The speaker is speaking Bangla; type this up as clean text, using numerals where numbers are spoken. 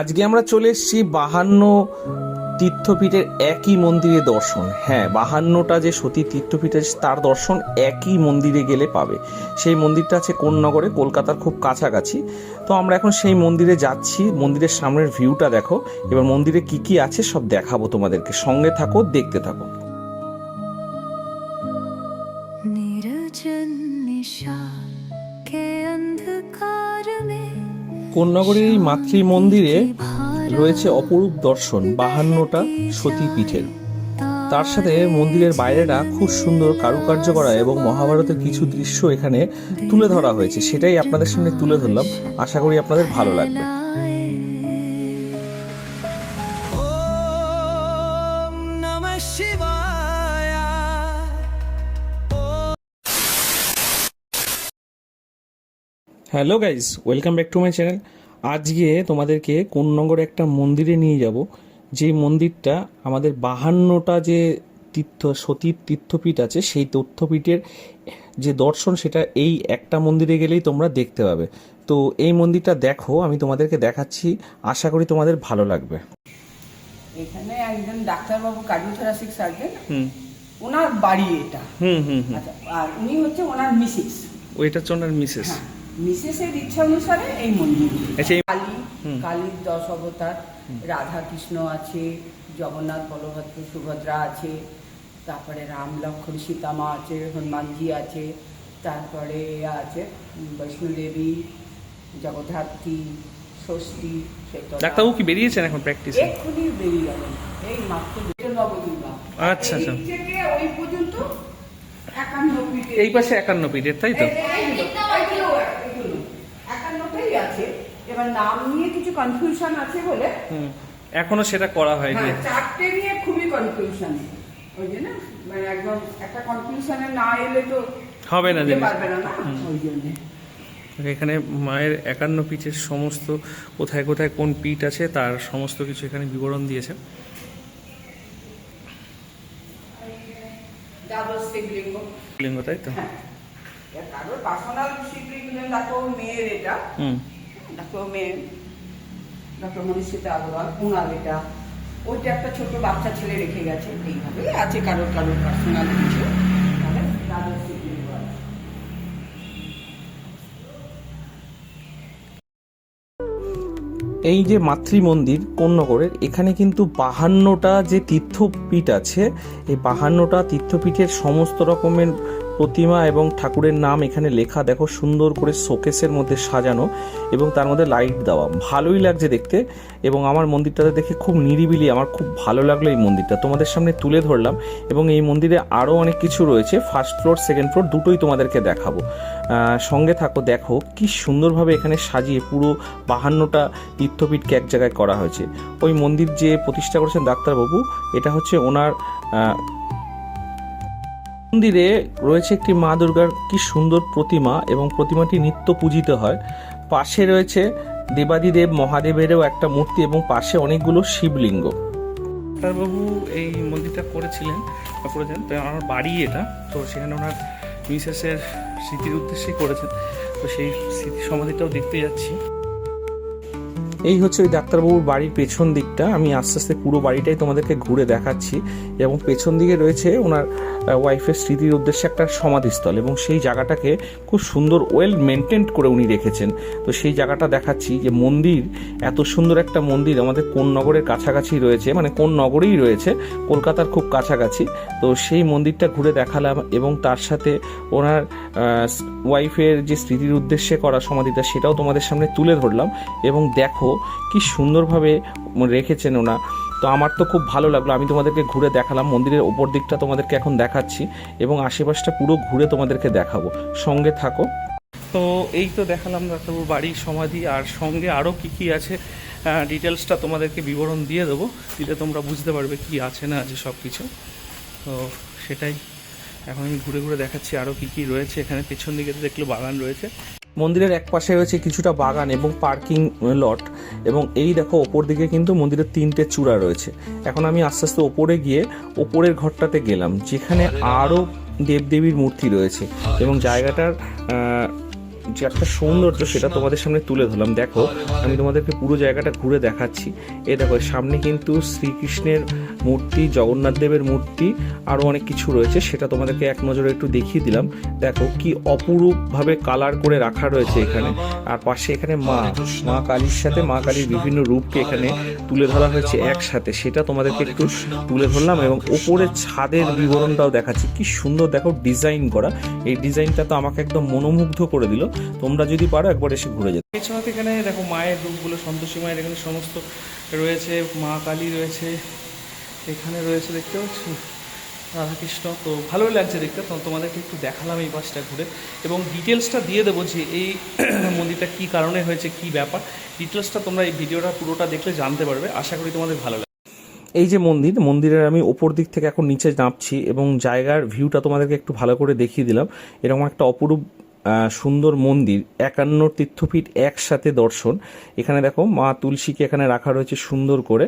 আজকে আমরা চলে এসেছি 52 তীর্থপীঠের একই মন্দিরে দর্শন। হ্যাঁ, 52টা যে সতী তীর্থপীঠ আছে তার দর্শন একই মন্দিরে গেলে পাবে। সেই মন্দিরটা আছে কোন্নগরে, কলকাতার খুব কাছাকাছি। তো আমরা এখন সেই মন্দিরে যাচ্ছি। মন্দিরের সামনের ভিউটা দেখো। এবার মন্দিরে কি কি আছে সব দেখাবো তোমাদেরকে। সঙ্গে থাকো, দেখতে থাকো। কোন্নগরের এই মাতৃ মন্দিরে রয়েছে অপরূপ দর্শন 52টা সতীপীঠের। তার সাথে মন্দিরের বাইরেটা খুব সুন্দর কারুকার্য করা এবং মহাভারতের কিছু দৃশ্য এখানে তুলে ধরা হয়েছে। সেটাই আপনাদের সামনে তুলে ধরলাম। আশা করি আপনাদের ভালো লাগবে। Hello guys, welcome back to my channel. আজকে তোমাদেরকে কোন্নগরে একটা মন্দিরে নিয়ে যাব, যে মন্দিরটা আমাদের 52টা যে সতীর তীর্থপীঠ আছে সেই তীর্থপীঠের যে দর্শন সেটা এই একটা মন্দিরে গেলেই তোমরা দেখতে পাবে। তো এই মন্দিরটা দেখো, আমি তোমাদেরকে দেখাচ্ছি, আশা করি তোমাদের ভালো লাগবে। এখানে একজন ডাক্তারবাবু কার্ডিওথোরাসিক সার্জন, ওনার বাড়ি এটা। আচ্ছা, আর উনি হচ্ছে ওনার মিসেস। ওইটা হচ্ছে ওনার মিসেস। মিসেসের ইচ্ছা অনুসারে এই মন্দির। কালীর 10 অবতার, রাধা কৃষ্ণ আছে, জগন্নাথ বলভদ্র সুভদ্রা আছে, তারপরে রাম লক্ষ্মণ সীতামা আছে, হনুমানজি আছে, তারপরে আছে বৈষ্ণোদেবী, জগদ্ধাত্রী, ষষ্ঠী। ডাক্তারবাবু কি বেরিয়েছেন এখন প্র্যাকটিসে? এক্ষুনি বেরিয়ে যাবেন, এই মাত্র নবদুর্গা। আচ্ছা আচ্ছা, থেকে ওই পর্যন্ত 51 ফিট। এই পাশে 51 ফিটের, তাই তো? 51টাই আছে। এবার নাম নিয়ে কিছু কনফিউশন আছে বলে এখনো সেটা করা হয়নি। চারটে নিয়ে খুবই কনফিউশন, ওই জন্য মানে একদম একটা কনফিউশনে না এলে তো হবে না, পারবে না, ওই জন্য। এখানে মায়ের 51 পীঠের সমস্ত কোথায় কোথায় কোন পীঠ আছে তার সমস্ত কিছু এখানে বিবরণ দিয়েছে। শিবলিঙ্গ, তাই তো? তারপর পার্সোনাল শিবলিঙ্গ দেখো, মেয়ের এটা, দেখো মেয়ে ডক্টর মনীষিতা আগরওয়াল, ওনার এটা। ওইটা একটা ছোট বাচ্চা ছেলে রেখে গেছে, এইভাবে আছে কারোর পার্সোনাল কিছু। দ্বাদশ শিবলিঙ্গ আছে। এই যে মাতৃ মন্দির কোন্নগরের, এখানে কিন্তু 52টা যে তীর্থপীঠ আছে, এই 52টা তীর্থপীঠের সমস্ত রকমের প্রতিমা এবং ঠাকুরের নাম এখানে লেখা। দেখো, সুন্দর করে শোকেসের মধ্যে সাজানো এবং তার মধ্যে লাইট দেওয়া, ভালোই লাগছে দেখতে। এবং আমার মন্দিরটাতে দেখে খুব নিরিবিলি, আমার খুব ভালো লাগলো এই মন্দিরটা, তোমাদের সামনে তুলে ধরলাম। এবং এই মন্দিরে আরও অনেক কিছু রয়েছে, ফার্স্ট ফ্লোর সেকেন্ড ফ্লোর দুটোই তোমাদেরকে দেখাবো। সঙ্গে থাকো, দেখো কি সুন্দরভাবে এখানে সাজিয়ে পুরো 52টা তীর্থপীঠকে এক জায়গায় করা হয়েছে। ওই মন্দির যে প্রতিষ্ঠা করেছেন ডাক্তারবাবু, এটা হচ্ছে ওনার। মন্দিরে রয়েছে একটি মা দুর্গার কি সুন্দর প্রতিমা এবং প্রতিমাটি নিত্য পূজিত হয়। পাশে রয়েছে দেবাদিদেব মহাদেবেরও একটা মূর্তি এবং পাশে অনেকগুলো শিবলিঙ্গ। ডাক্তারবাবু এই মন্দিরটা করেছেন, তো আমার বাড়ি এটা, তো সেখানে ওনার মিসেসের স্মৃতির উদ্দেশ্যেই করেছেন। তো সেই স্মৃতি সমাধিটাও দেখতে যাচ্ছি। এই হচ্ছে ওই ডাক্তারবাবুর বাড়ির পেছন দিকটা। আমি আস্তে আস্তে পুরো বাড়িটাই তোমাদেরকে ঘুরে দেখাচ্ছি। এবং পেছন দিকে রয়েছে ওনার ওয়াইফের স্মৃতির উদ্দেশ্যে একটা সমাধিস্থল, এবং সেই জায়গাটাকে খুব সুন্দর ওয়েল মেনটেন করে উনি রেখেছেন। তো সেই জায়গাটা দেখাচ্ছি, যে মন্দির, এত সুন্দর একটা মন্দির আমাদের কোন্নগরের কাছাকাছি রয়েছে, মানে কোন্নগরেই রয়েছে, কলকাতার খুব কাছাকাছি। তো সেই মন্দিরটা ঘুরে দেখালাম এবং তার সাথে ওনার ওয়াইফের যে স্মৃতির উদ্দেশ্যে করা সমাধিটা সেটাও তোমাদের সামনে তুলে ধরলাম। এবং দেখো কি সুন্দরভাবে রেখেছেন ওনা। তো আমার তো খুব ভালো লাগলো, আমি তোমাদেরকে ঘুরে দেখালাম। মন্দিরের ওপর দিকটা তোমাদেরকে এখন দেখাচ্ছি এবং আশেপাশটা পুরো ঘুরে তোমাদেরকে দেখাবো, সঙ্গে থাকো। তো এই তো দেখালাম ডাক্তারবাবুর বাড়ি, সমাধি, আর সঙ্গে আরও কি কি আছে ডিটেলসটা তোমাদেরকে বিবরণ দিয়ে দেবো, দিলে তোমরা বুঝতে পারবে কি আছে না আছে সব কিছু। তো সেটাই এখন আমি ঘুরে ঘুরে দেখাচ্ছি আরও কি কি রয়েছে এখানে। পেছন দিকে দেখলে বাগান রয়েছে, মন্দিরের এক পাশে রয়েছে কিছুটা বাগান এবং পার্কিং লট। এবং এই দেখো, ওপর দিকে কিন্তু মন্দিরের 3টে চূড়া রয়েছে। এখন আমি আস্তে আস্তে ওপরে গিয়ে ওপরের ঘরটাতে গেলাম, যেখানে আরও দেবদেবীর মূর্তি রয়েছে এবং জায়গাটার যে একটা সৌন্দর্য সেটা তোমাদের সামনে তুলে ধরলাম। দেখো আমি তোমাদেরকে পুরো জায়গাটা ঘুরে দেখাচ্ছি। দেখো সামনে কিন্তু শ্রীকৃষ্ণের মূর্তি, জগন্নাথ দেবের মূর্তি, আরও অনেক কিছু রয়েছে, সেটা তোমাদেরকে এক নজরে একটু দেখিয়ে দিলাম। দেখো কি অপরূপভাবে কালার করে রাখা রয়েছে এখানে। আর পাশে এখানে মা কালীর সাথে মা কালীর বিভিন্ন রূপকে এখানে তুলে ধরা হয়েছে একসাথে, সেটা তোমাদেরকে একটু তুলে ধরলাম। এবং ওপরে ছাদের বিবরণটাও দেখাচ্ছি, কি সুন্দর দেখো ডিজাইন করা। এই ডিজাইনটা তো আমাকে একদম মনোমুগ্ধ করে দিল। তোমরা যদি পারো একবার এসে ঘুরে যেতে। এছাড়া এখানে দেখো মায়ের রূপগুলো, সন্তোষী মায়ের এখানে সমস্ত রয়েছে, মা কালী রয়েছে, এখানে রয়েছে দেখতে পাচ্ছ রাধাকৃষ্ণ। তো ভালোই লাগছে দেখতে, তো তোমাদেরকে একটু দেখালাম এই পাশটা ঘুরে, এবং ডিটেলসটা দিয়ে দেবো যে এই মন্দিরটা কী কারণে হয়েছে, কী ব্যাপার। ডিটেলসটা তোমরা এই ভিডিওটা পুরোটা দেখলে জানতে পারবে। আশা করি তোমাদের ভালো লাগবে। এই যে মন্দিরের আমি ওপর দিক থেকে এখন নিচে নামছি, এবং জায়গার ভিউটা তোমাদেরকে একটু ভালো করে দেখিয়ে দিলাম। এরকম একটা অপরূপ সুন্দর মন্দির, 51 তীর্থপীঠ একসাথে দর্শন। এখানে দেখো মা তুলসীকে এখানে রাখা রয়েছে সুন্দর করে।